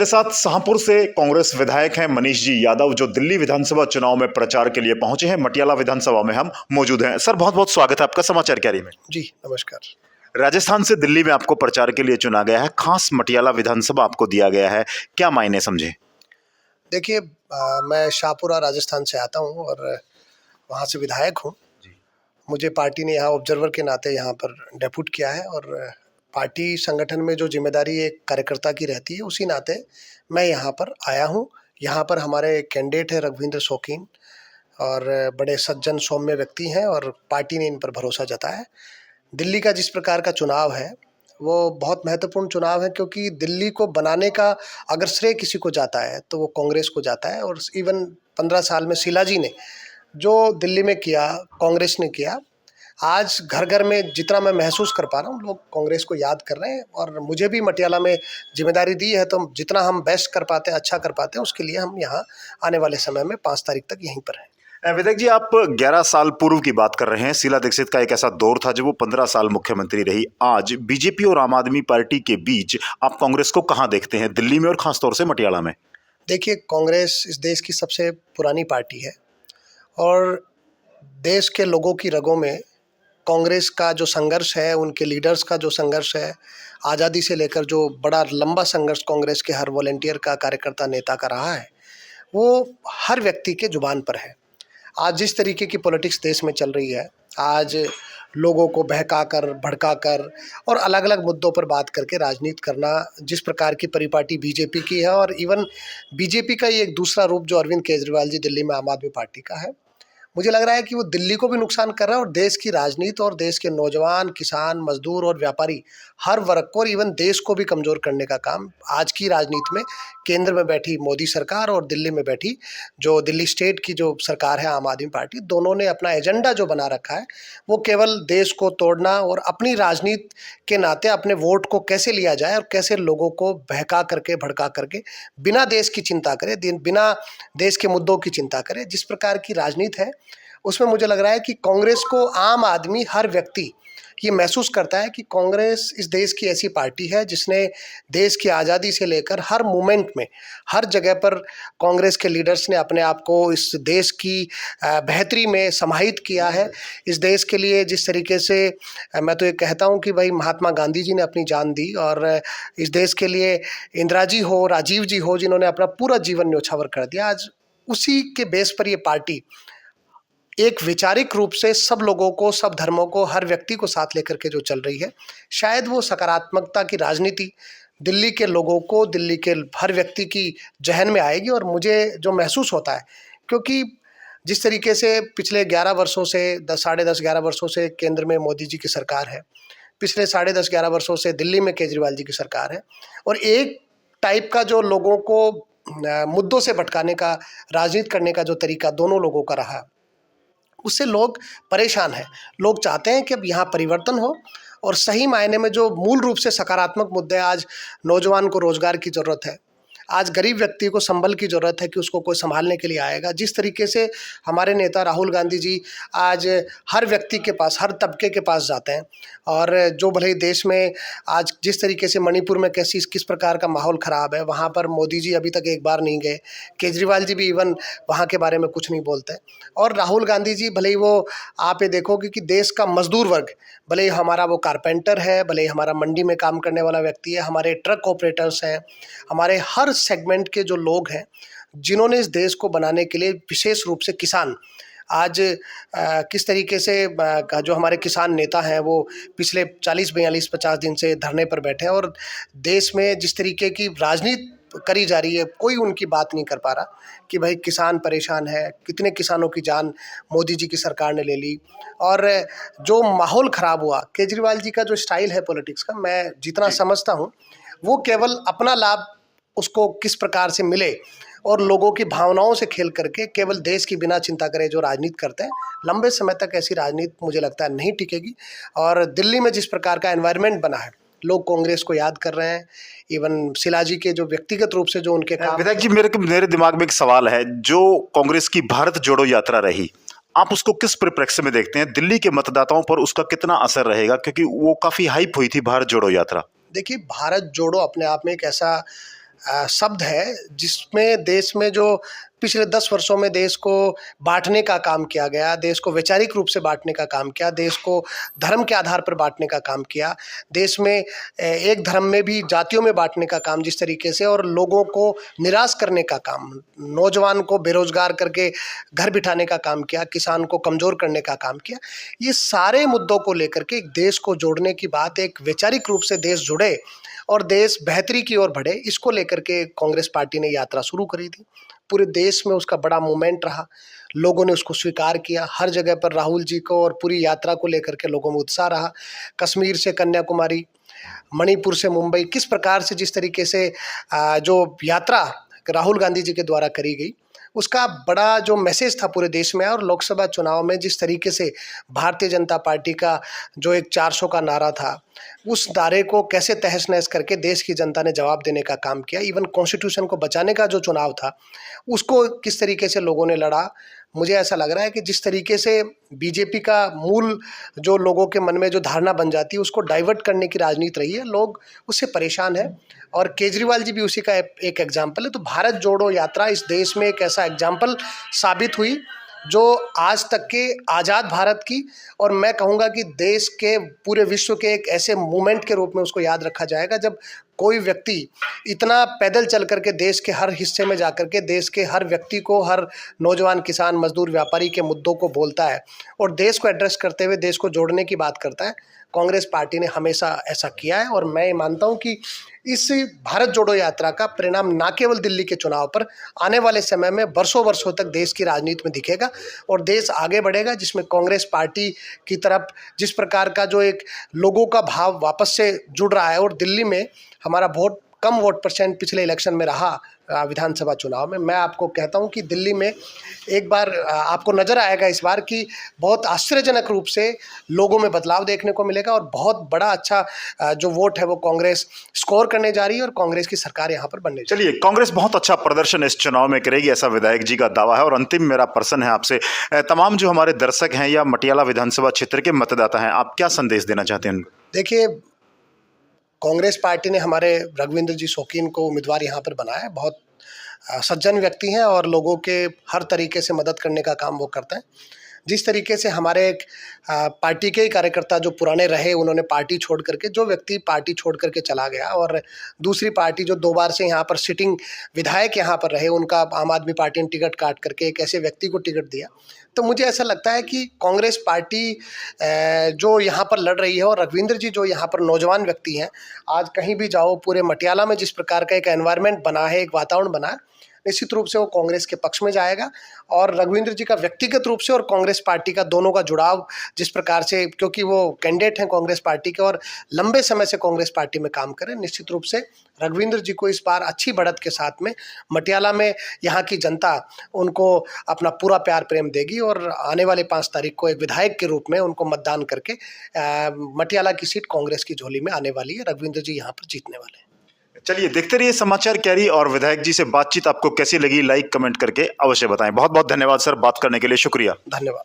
मेरे साथ शाहपुर से कांग्रेस विधायक हैं मनीष जी यादव, जो दिल्ली विधानसभा चुनाव में प्रचार के लिए पहुंचे हैं। मटियाला विधानसभा में हम मौजूद हैं। सर, बहुत बहुत स्वागत है आपका समाचार क्यारी में। जी नमस्कार। राजस्थान से दिल्ली में आपको प्रचार के लिए चुना गया है, खास मटियाला विधानसभा आपको दिया गया है, क्या मायने समझे? देखिए, मैं शाहपुरा राजस्थान से आता हूँ और वहाँ से विधायक हूँ। मुझे पार्टी ने यहाँ ऑब्जर्वर के नाते यहाँ पर डेप्यूट किया है और पार्टी संगठन में जो जिम्मेदारी एक कार्यकर्ता की रहती है, उसी नाते मैं यहाँ पर आया हूँ। यहाँ पर हमारे कैंडिडेट है रघुवींद्र शौकीन और बड़े सज्जन सौम्य व्यक्ति हैं और पार्टी ने इन पर भरोसा जताया है। दिल्ली का जिस प्रकार का चुनाव है, वो बहुत महत्वपूर्ण चुनाव है, क्योंकि दिल्ली को बनाने का अगर श्रेय किसी को जाता है तो वो कांग्रेस को जाता है। और इवन 15 साल में शिलाजी ने जो दिल्ली में किया, कांग्रेस ने किया। आज घर घर में जितना मैं महसूस कर पा रहा हूँ, लोग कांग्रेस को याद कर रहे हैं और मुझे भी मटियाला में जिम्मेदारी दी है, तो जितना हम बेस्ट कर पाते हैं, अच्छा कर पाते हैं, उसके लिए हम यहाँ आने वाले समय में 5 तारीख तक यहीं पर हैं। विधायक जी, आप 11 साल पूर्व की बात कर रहे हैं। शीला दीक्षित का एक ऐसा दौर था जब वो 15 साल मुख्यमंत्री रही। आज बीजेपी और आम आदमी पार्टी के बीच आप कांग्रेस को कहां देखते हैं, दिल्ली में और खासतौर से मटियाला में? देखिए, कांग्रेस इस देश की सबसे पुरानी पार्टी है और देश के लोगों की रगों में कांग्रेस का जो संघर्ष है, उनके लीडर्स का जो संघर्ष है, आज़ादी से लेकर जो बड़ा लंबा संघर्ष कांग्रेस के हर वॉलंटियर का, कार्यकर्ता, नेता का रहा है, वो हर व्यक्ति के जुबान पर है। आज जिस तरीके की पॉलिटिक्स देश में चल रही है, आज लोगों को बहकाकर, भड़काकर और अलग-अलग मुद्दों पर बात करके राजनीति करना जिस प्रकार की परिपाटी बीजेपी की है, और इवन बीजेपी का ही एक दूसरा रूप जो अरविंद केजरीवाल जी दिल्ली में आम आदमी पार्टी का है, मुझे लग रहा है कि वो दिल्ली को भी नुकसान कर रहा है और देश की राजनीति और देश के नौजवान, किसान, मजदूर और व्यापारी, हर वर्ग को और इवन देश को भी कमज़ोर करने का काम आज की राजनीति में केंद्र में बैठी मोदी सरकार और दिल्ली में बैठी जो दिल्ली स्टेट की जो सरकार है आम आदमी पार्टी, दोनों ने अपना एजेंडा जो बना रखा है, वो केवल देश को तोड़ना और अपनी राजनीति के नाते अपने वोट को कैसे लिया जाए और कैसे लोगों को बहका करके, भड़का करके, बिना देश की चिंता करे, बिना देश के मुद्दों की चिंता करे, जिस प्रकार की राजनीति है, उसमें मुझे लग रहा है कि कांग्रेस को आम आदमी, हर व्यक्ति ये महसूस करता है कि कांग्रेस इस देश की ऐसी पार्टी है जिसने देश की आज़ादी से लेकर हर मोमेंट में, हर जगह पर कांग्रेस के लीडर्स ने अपने आप को इस देश की बेहतरी में समाहित किया है। इस देश के लिए जिस तरीके से मैं तो ये कहता हूँ कि भाई महात्मा गांधी जी ने अपनी जान दी, और इस देश के लिए इंदिरा जी हो, राजीव जी हो, जिन्होंने अपना पूरा जीवन न्योछावर कर दिया, आज उसी के बेस पर ये पार्टी एक वैचारिक रूप से सब लोगों को, सब धर्मों को, हर व्यक्ति को साथ लेकर के जो चल रही है, शायद वो सकारात्मकता की राजनीति दिल्ली के लोगों को, दिल्ली के हर व्यक्ति की जहन में आएगी। और मुझे जो महसूस होता है, क्योंकि जिस तरीके से पिछले 11 वर्षों से, 10-10.5-11 वर्षों से केंद्र में मोदी जी की सरकार है, पिछले 10.5-11 वर्षों से दिल्ली में केजरीवाल जी की सरकार है, और एक टाइप का जो लोगों को मुद्दों से भटकाने का, राजनीति करने का जो तरीका दोनों लोगों का रहा, उससे लोग परेशान हैं। लोग चाहते हैं कि अब यहाँ परिवर्तन हो और सही मायने में जो मूल रूप से सकारात्मक मुद्दे, आज नौजवान को रोजगार की ज़रूरत है, आज गरीब व्यक्ति को संबल की ज़रूरत है कि उसको कोई संभालने के लिए आएगा। जिस तरीके से हमारे नेता राहुल गांधी जी आज हर व्यक्ति के पास, हर तबके के पास जाते हैं, और जो भले ही देश में आज जिस तरीके से मणिपुर में किस प्रकार का माहौल ख़राब है, वहाँ पर मोदी जी अभी तक एक बार नहीं गए, केजरीवाल जी भी इवन वहाँ के बारे में कुछ नहीं बोलते। और राहुल गांधी जी, भले ही वो, आप ये देखोगे कि देश का मजदूर वर्ग, भले ही हमारा वो कारपेंटर है, भले ही हमारा मंडी में काम करने वाला व्यक्ति है, हमारे ट्रक ऑपरेटर्स हैं, हमारे हर सेगमेंट के जो लोग हैं, जिन्होंने इस देश को बनाने के लिए, विशेष रूप से किसान, आज किस तरीके से जो हमारे किसान नेता हैं, वो पिछले 40-42-50 दिन से धरने पर बैठे हैं, और देश में जिस तरीके की राजनीति करी जा रही है, कोई उनकी बात नहीं कर पा रहा कि भाई किसान परेशान है, कितने किसानों की जान मोदी जी की सरकार ने ले ली। और जो माहौल ख़राब हुआ, केजरीवाल जी का जो स्टाइल है पॉलिटिक्स का, मैं जितना समझता हूँ, वो केवल अपना लाभ उसको किस प्रकार से मिले और लोगों की भावनाओं से खेल करके केवल देश की बिना चिंता करे जो राजनीति करते हैं, लंबे समय तक ऐसी राजनीति मुझे लगता है नहीं टिकेगी। और दिल्ली में जिस प्रकार का एनवायरनमेंट बना है, लोग कांग्रेस को याद कर रहे हैं, इवन शिलाजी के जो व्यक्तिगत रूप से जो उनके काम। विधायक जी, मेरे दिमाग में एक सवाल है। जो कांग्रेस की भारत जोड़ो यात्रा रही, आप उसको किस परिप्रेक्ष्य में देखते हैं? दिल्ली के मतदाताओं पर उसका कितना असर रहेगा, क्योंकि वो काफी हाइप हुई थी भारत जोड़ो यात्रा? देखिए, भारत जोड़ो अपने आप में एक ऐसा शब्द है जिसमें देश में जो पिछले 10 वर्षों में देश को बांटने का काम किया गया, देश को वैचारिक रूप से बांटने का काम किया, देश को धर्म के आधार पर बांटने का काम किया, देश में एक धर्म में भी जातियों में बांटने का काम जिस तरीके से, और लोगों को निराश करने का काम, नौजवान को बेरोजगार करके घर बिठाने का काम किया, किसान को कमज़ोर करने का काम किया। ये सारे मुद्दों को लेकर के एक देश को जोड़ने की बात, एक वैचारिक रूप से देश जुड़े और देश बेहतरी की ओर बढ़े, इसको लेकर के कांग्रेस पार्टी ने यात्रा शुरू करी थी। पूरे देश में उसका बड़ा मूवमेंट रहा, लोगों ने उसको स्वीकार किया। हर जगह पर राहुल जी को और पूरी यात्रा को लेकर के लोगों में उत्साह रहा। कश्मीर से कन्याकुमारी, मणिपुर से मुंबई, किस प्रकार से जिस तरीके से जो यात्रा राहुल गांधी जी के द्वारा करी गई, उसका बड़ा जो मैसेज था पूरे देश में। और लोकसभा चुनाव में जिस तरीके से भारतीय जनता पार्टी का जो एक 400 का नारा था, उस नारे को कैसे तहस नहस करके देश की जनता ने जवाब देने का काम किया। इवन कॉन्स्टिट्यूशन को बचाने का जो चुनाव था, उसको किस तरीके से लोगों ने लड़ा। मुझे ऐसा लग रहा है कि जिस तरीके से बीजेपी का मूल जो लोगों के मन में जो धारणा बन जाती है, उसको डाइवर्ट करने की राजनीति रही है, लोग उससे परेशान हैं। और केजरीवाल जी भी उसी का एक एग्जाम्पल है। तो भारत जोड़ो यात्रा इस देश में एक ऐसा एग्जाम्पल साबित हुई जो आज तक के आज़ाद भारत की, और मैं कहूँगा कि देश के पूरे विश्व के एक ऐसे मूवमेंट के रूप में उसको याद रखा जाएगा, जब कोई व्यक्ति इतना पैदल चल करके देश के हर हिस्से में जा करके देश के हर व्यक्ति को, हर नौजवान, किसान, मजदूर, व्यापारी के मुद्दों को बोलता है और देश को एड्रेस करते हुए देश को जोड़ने की बात करता है। कांग्रेस पार्टी ने हमेशा ऐसा किया है, और मैं मानता हूं कि इस भारत जोड़ो यात्रा का परिणाम ना केवल दिल्ली के चुनाव पर, आने वाले समय में वर्षों वर्षों तक देश की राजनीति में दिखेगा और देश आगे बढ़ेगा, जिसमें कांग्रेस पार्टी की तरफ जिस प्रकार का जो एक लोगों का भाव वापस से जुड़ रहा है। और दिल्ली में हमारा कम वोट परसेंट पिछले इलेक्शन में रहा विधानसभा चुनाव में। मैं आपको कहता हूं कि दिल्ली में एक बार आपको नज़र आएगा इस बार कि बहुत आश्चर्यजनक रूप से लोगों में बदलाव देखने को मिलेगा, और बहुत बड़ा अच्छा जो वोट है वो कांग्रेस स्कोर करने जा रही है और कांग्रेस की सरकार यहाँ पर बनने जा रही है। चलिए, कांग्रेस बहुत अच्छा प्रदर्शन इस चुनाव में करेगी, ऐसा विधायक जी का दावा है। और अंतिम मेरा प्रश्न है आपसे, तमाम जो हमारे दर्शक हैं या मटियाला विधानसभा क्षेत्र के मतदाता हैं, आप क्या संदेश देना चाहते हैं उनको? देखिए, कांग्रेस पार्टी ने हमारे रघुवींद्र जी शौकीन को उम्मीदवार यहाँ पर बनाया है। बहुत सज्जन व्यक्ति हैं और लोगों के हर तरीके से मदद करने का काम वो करते हैं। जिस तरीके से हमारे एक पार्टी के ही कार्यकर्ता जो पुराने रहे, उन्होंने पार्टी छोड़ करके, जो व्यक्ति पार्टी छोड़ करके चला गया, और दूसरी पार्टी जो 2 बार से यहाँ पर सिटिंग विधायक यहाँ पर रहे, उनका आम आदमी पार्टी ने टिकट काट करके एक ऐसे व्यक्ति को टिकट दिया। तो मुझे ऐसा लगता है कि कांग्रेस पार्टी जो यहाँ पर लड़ रही है, और रघुवींद्र जी जो यहाँ पर नौजवान व्यक्ति हैं, आज कहीं भी जाओ पूरे मटियाला में जिस प्रकार का एक एनवायरनमेंट बना है, एक वातावरण बना है, निश्चित रूप से वो कांग्रेस के पक्ष में जाएगा। और रघुवींद्र जी का व्यक्तिगत रूप से और कांग्रेस पार्टी का, दोनों का जुड़ाव जिस प्रकार से, क्योंकि वो कैंडिडेट हैं कांग्रेस पार्टी के और लंबे समय से कांग्रेस पार्टी में काम करें, निश्चित रूप से रघुवींद्र जी को इस बार अच्छी बढ़त के साथ में मटियाला में यहाँ की जनता उनको अपना पूरा प्यार प्रेम देगी, और आने वाले 5 तारीख को एक विधायक के रूप में उनको मतदान करके मटियाला की सीट कांग्रेस की झोली में आने वाली है। रघुवींद्र जी यहाँ पर जीतने वाले हैं। चलिए, देखते रहिए समाचार कैरी, और विधायक जी से बातचीत आपको कैसी लगी, लाइक कमेंट करके अवश्य बताएं। बहुत बहुत धन्यवाद सर, बात करने के लिए शुक्रिया। धन्यवाद।